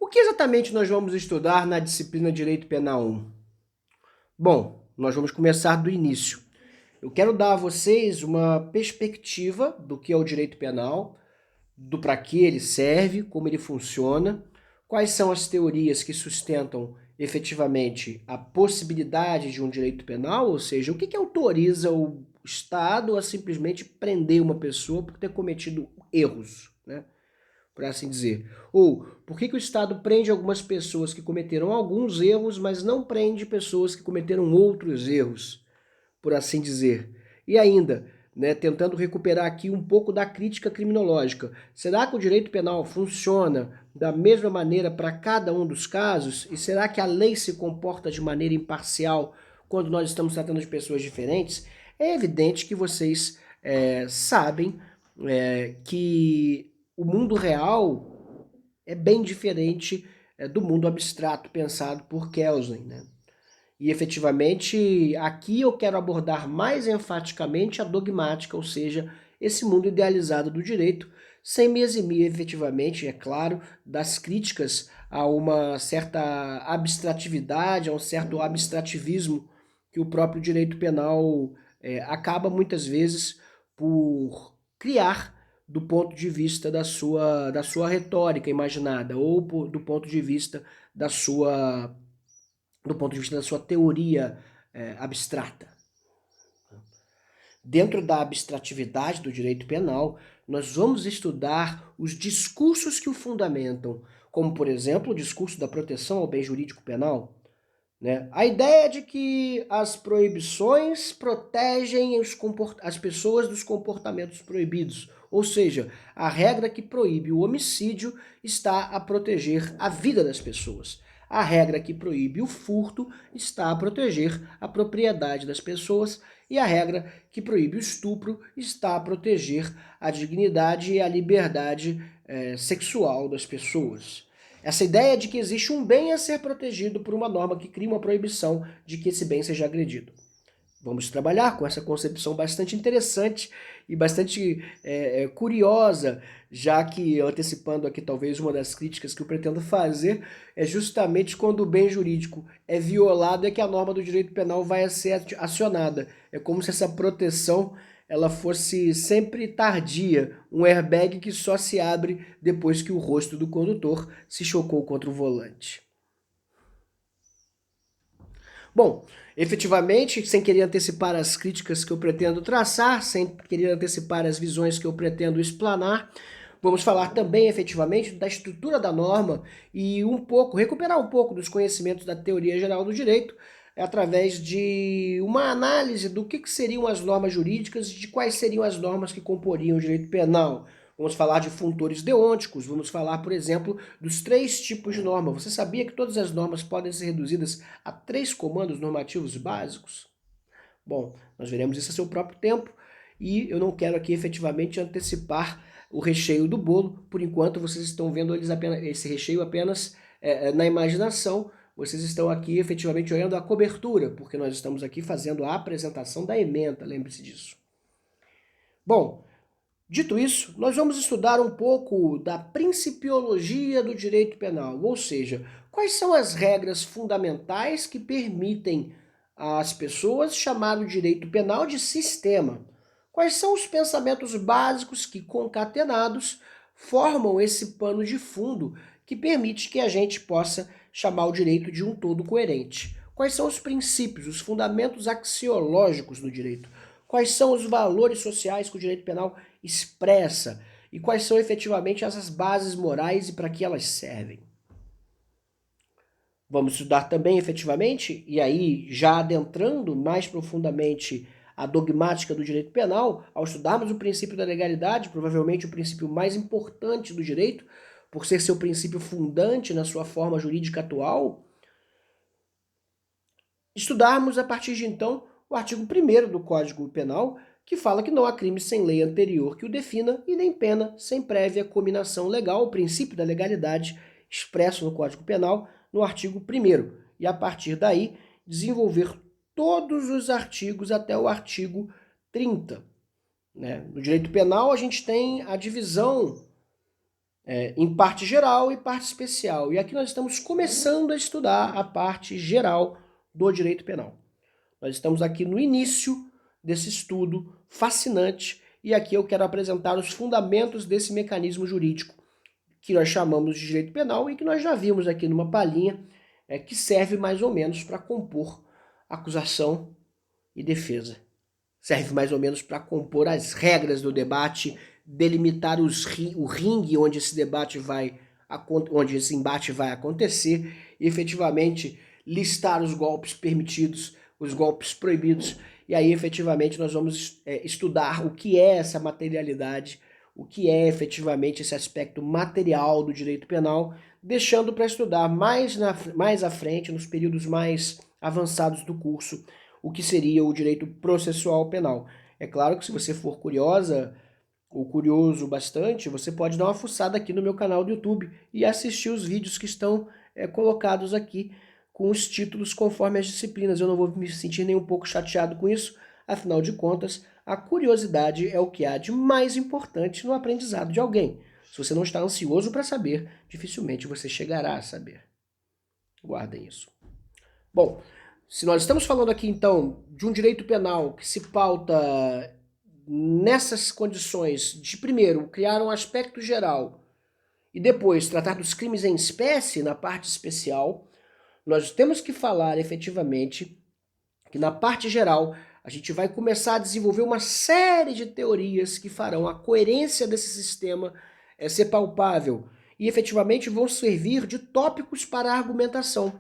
O que exatamente nós vamos estudar na disciplina Direito Penal 1? Bom, nós vamos começar do início. Eu quero dar a vocês uma perspectiva do que é o direito penal, do para que ele serve, como ele funciona, quais são as teorias que sustentam efetivamente a possibilidade de um direito penal, ou seja, o que autoriza o Estado a simplesmente prender uma pessoa por ter cometido erros, né? Por assim dizer. Ou por que o Estado prende algumas pessoas que cometeram alguns erros, mas não prende pessoas que cometeram outros erros, por assim dizer. E ainda, né, tentando recuperar aqui um pouco da crítica criminológica. Será que o direito penal funciona da mesma maneira para cada um dos casos? E será que a lei se comporta de maneira imparcial quando nós estamos tratando de pessoas diferentes? É evidente que vocês sabem que o mundo real é bem diferente do mundo abstrato pensado por Kelsen, né? E efetivamente, aqui eu quero abordar mais enfaticamente a dogmática, ou seja, esse mundo idealizado do direito, sem me eximir efetivamente, é claro, das críticas a uma certa abstratividade, a um certo abstrativismo que o próprio direito penal acaba muitas vezes por criar do ponto de vista da sua retórica imaginada, ou do ponto de vista da sua do ponto de vista da sua teoria abstrata. Dentro da abstratividade do direito penal, nós vamos estudar os discursos que o fundamentam, como, por exemplo, o discurso da proteção ao bem jurídico penal, né? A ideia de que as proibições protegem as pessoas dos comportamentos proibidos, ou seja, a regra que proíbe o homicídio está a proteger a vida das pessoas. A regra que proíbe o furto está a proteger a propriedade das pessoas e a regra que proíbe o estupro está a proteger a dignidade e a liberdade sexual das pessoas. Essa ideia de que existe um bem a ser protegido por uma norma que cria uma proibição de que esse bem seja agredido. Vamos trabalhar com essa concepção bastante interessante e bastante curiosa, já que, antecipando aqui talvez uma das críticas que eu pretendo fazer, é justamente quando o bem jurídico é violado é que a norma do direito penal vai ser acionada. É como se essa proteção ela fosse sempre tardia, um airbag que só se abre depois que o rosto do condutor se chocou contra o volante. Bom, efetivamente, sem querer antecipar as críticas que eu pretendo traçar, sem querer antecipar as visões que eu pretendo explanar, vamos falar também efetivamente da estrutura da norma e recuperar um pouco dos conhecimentos da teoria geral do direito através de uma análise do que seriam as normas jurídicas e de quais seriam as normas que comporiam o direito penal. Vamos falar de funtores deônticos, vamos falar, por exemplo, dos 3 tipos de norma. Você sabia que todas as normas podem ser reduzidas a 3 comandos normativos básicos? Bom, nós veremos isso a seu próprio tempo e eu não quero aqui efetivamente antecipar o recheio do bolo. Por enquanto, vocês estão vendo esse recheio apenas na imaginação. Vocês estão aqui efetivamente olhando a cobertura, porque nós estamos aqui fazendo a apresentação da ementa, lembre-se disso. Bom, dito isso, nós vamos estudar um pouco da principiologia do direito penal, ou seja, quais são as regras fundamentais que permitem às pessoas chamar o direito penal de sistema. Quais são os pensamentos básicos que, concatenados, formam esse pano de fundo que permite que a gente possa chamar o direito de um todo coerente. Quais são os princípios, os fundamentos axiológicos do direito? Quais são os valores sociais que o direito penal expressa e quais são efetivamente essas bases morais e para que elas servem. Vamos estudar também efetivamente, e aí já adentrando mais profundamente a dogmática do direito penal, ao estudarmos o princípio da legalidade, provavelmente o princípio mais importante do direito, por ser seu princípio fundante na sua forma jurídica atual, estudarmos a partir de então o artigo 1º do Código Penal, que fala que não há crime sem lei anterior que o defina e nem pena sem prévia cominação legal, o princípio da legalidade expresso no Código Penal, no artigo 1º. E a partir daí, desenvolver todos os artigos até o artigo 30. Né? No direito penal, a gente tem a divisão em parte geral e parte especial. E aqui nós estamos começando a estudar a parte geral do direito penal. Nós estamos aqui no início desse estudo fascinante e aqui eu quero apresentar os fundamentos desse mecanismo jurídico que nós chamamos de direito penal e que nós já vimos aqui numa palhinha, que serve mais ou menos para compor acusação e defesa. Serve mais ou menos para compor as regras do debate, delimitar o ringue onde esse onde esse embate vai acontecer e efetivamente listar os golpes permitidos, os golpes proibidos, e aí efetivamente nós vamos estudar o que é essa materialidade, o que é efetivamente esse aspecto material do direito penal, deixando para estudar mais à frente, nos períodos mais avançados do curso, o que seria o direito processual penal. É claro que se você for curiosa ou curioso bastante, você pode dar uma fuçada aqui no meu canal do YouTube e assistir os vídeos que estão colocados aqui com os títulos conforme as disciplinas. Eu não vou me sentir nem um pouco chateado com isso, afinal de contas, a curiosidade é o que há de mais importante no aprendizado de alguém. Se você não está ansioso para saber, dificilmente você chegará a saber. Guardem isso. Bom, se nós estamos falando aqui, então, de um direito penal que se pauta nessas condições de, primeiro, criar um aspecto geral e depois tratar dos crimes em espécie na parte especial, nós temos que falar efetivamente que na parte geral a gente vai começar a desenvolver uma série de teorias que farão a coerência desse sistema ser palpável e efetivamente vão servir de tópicos para a argumentação.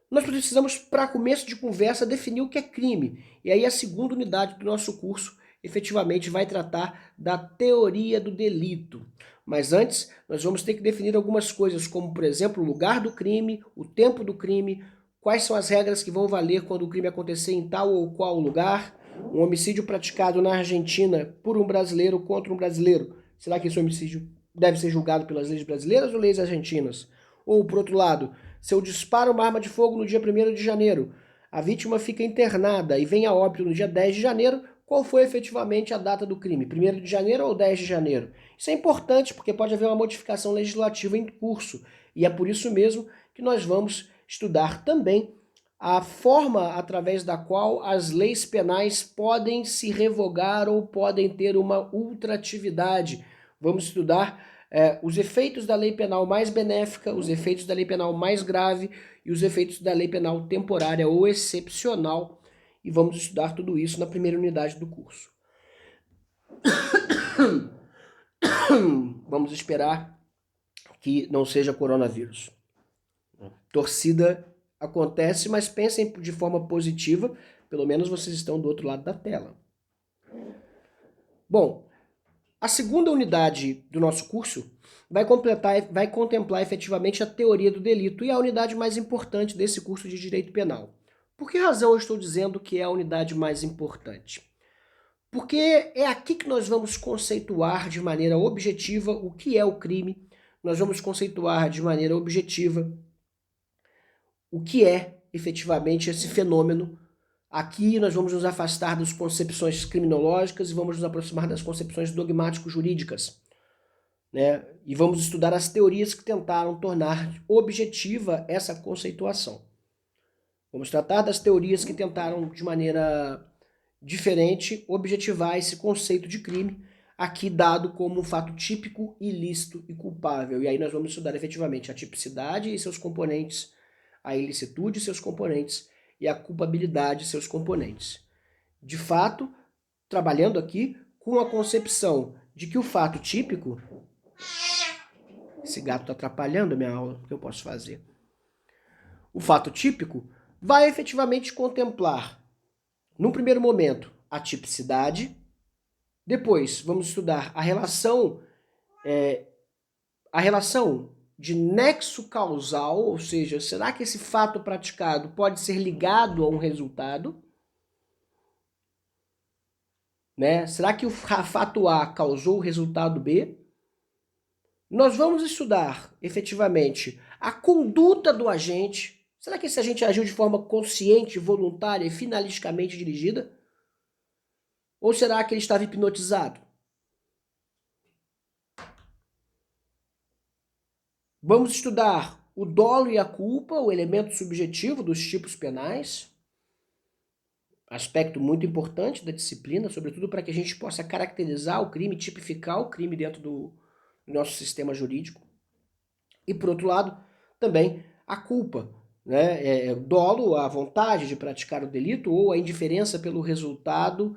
Nós precisamos, para começo de conversa, definir o que é crime. E aí a segunda unidade do nosso curso efetivamente vai tratar da teoria do delito. Mas antes, nós vamos ter que definir algumas coisas, como, por exemplo, o lugar do crime, o tempo do crime, quais são as regras que vão valer quando o crime acontecer em tal ou qual lugar, um homicídio praticado na Argentina por um brasileiro contra um brasileiro. Será que esse homicídio deve ser julgado pelas leis brasileiras ou leis argentinas? Ou, por outro lado, se eu disparo uma arma de fogo no dia 1º de janeiro, a vítima fica internada e vem a óbito no dia 10 de janeiro, qual foi efetivamente a data do crime? 1º de janeiro ou 10 de janeiro? Isso é importante porque pode haver uma modificação legislativa em curso. E é por isso mesmo que nós vamos estudar também a forma através da qual as leis penais podem se revogar ou podem ter uma ultratividade. Vamos estudar os efeitos da lei penal mais benéfica, os efeitos da lei penal mais grave e os efeitos da lei penal temporária ou excepcional. E vamos estudar tudo isso na primeira unidade do curso. Vamos esperar que não seja coronavírus. Torcida acontece, mas pensem de forma positiva, pelo menos vocês estão do outro lado da tela. Bom, a segunda unidade do nosso curso vai contemplar efetivamente a teoria do delito e a unidade mais importante desse curso de Direito Penal. Por que razão eu estou dizendo que é a unidade mais importante? Porque é aqui que nós vamos conceituar de maneira objetiva o que é o crime, nós vamos conceituar de maneira objetiva o que é efetivamente esse fenômeno. Aqui nós vamos nos afastar das concepções criminológicas e vamos nos aproximar das concepções dogmático-jurídicas, né? E vamos estudar as teorias que tentaram tornar objetiva essa conceituação. Vamos tratar das teorias que tentaram, de maneira diferente, objetivar esse conceito de crime, aqui dado como um fato típico, ilícito e culpável. E aí nós vamos estudar efetivamente a tipicidade e seus componentes, a ilicitude e seus componentes e a culpabilidade e seus componentes. De fato, trabalhando aqui com a concepção de que o fato típico... Esse gato está atrapalhando a minha aula, o que eu posso fazer? O fato típico vai efetivamente contemplar, num primeiro momento, a tipicidade. Depois, vamos estudar a relação de nexo causal, ou seja, será que esse fato praticado pode ser ligado a um resultado? Né? Será que o fato A causou o resultado B? Nós vamos estudar, efetivamente, a conduta do agente. Será que esse agente agiu de forma consciente, voluntária e finalisticamente dirigida? Ou será que ele estava hipnotizado? Vamos estudar o dolo e a culpa, o elemento subjetivo dos tipos penais, aspecto muito importante da disciplina, sobretudo para que a gente possa caracterizar o crime, tipificar o crime dentro do nosso sistema jurídico. E, por outro lado, também a culpa, né? O dolo, a vontade de praticar o delito ou a indiferença pelo resultado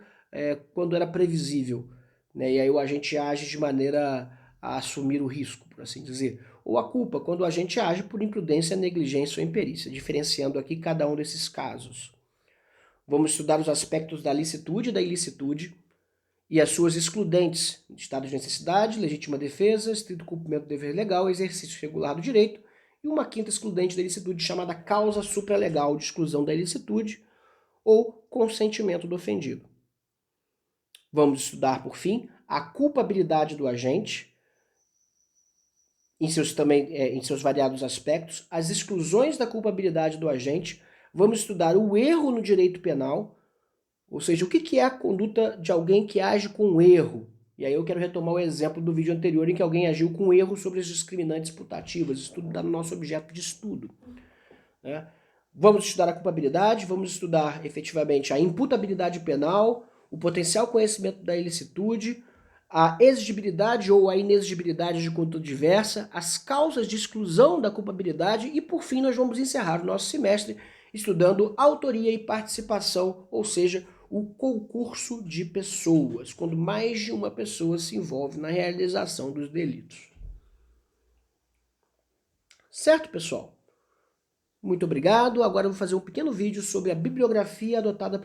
quando era previsível. Né? E aí o agente age de maneira a assumir o risco, por assim dizer. Ou a culpa, quando o agente age por imprudência, negligência ou imperícia, diferenciando aqui cada um desses casos. Vamos estudar os aspectos da licitude e da ilicitude e as suas excludentes: estado de necessidade, legítima defesa, estrito cumprimento do dever legal, exercício regular do direito, e uma quinta excludente da ilicitude chamada causa supralegal de exclusão da ilicitude ou consentimento do ofendido. Vamos estudar, por fim, a culpabilidade do agente, em seus variados aspectos, as exclusões da culpabilidade do agente. Vamos estudar o erro no direito penal, ou seja, o que é a conduta de alguém que age com erro. E aí eu quero retomar o exemplo do vídeo anterior em que alguém agiu com erro sobre as discriminantes putativas. Isso tudo dá no nosso objeto de estudo. Né? Vamos estudar a culpabilidade, vamos estudar efetivamente a imputabilidade penal, o potencial conhecimento da ilicitude, a exigibilidade ou a inexigibilidade de conduta diversa, as causas de exclusão da culpabilidade e, por fim, nós vamos encerrar o nosso semestre estudando autoria e participação, ou seja, o concurso de pessoas, quando mais de uma pessoa se envolve na realização dos delitos. Certo, pessoal? Muito obrigado. Agora eu vou fazer um pequeno vídeo sobre a bibliografia adotada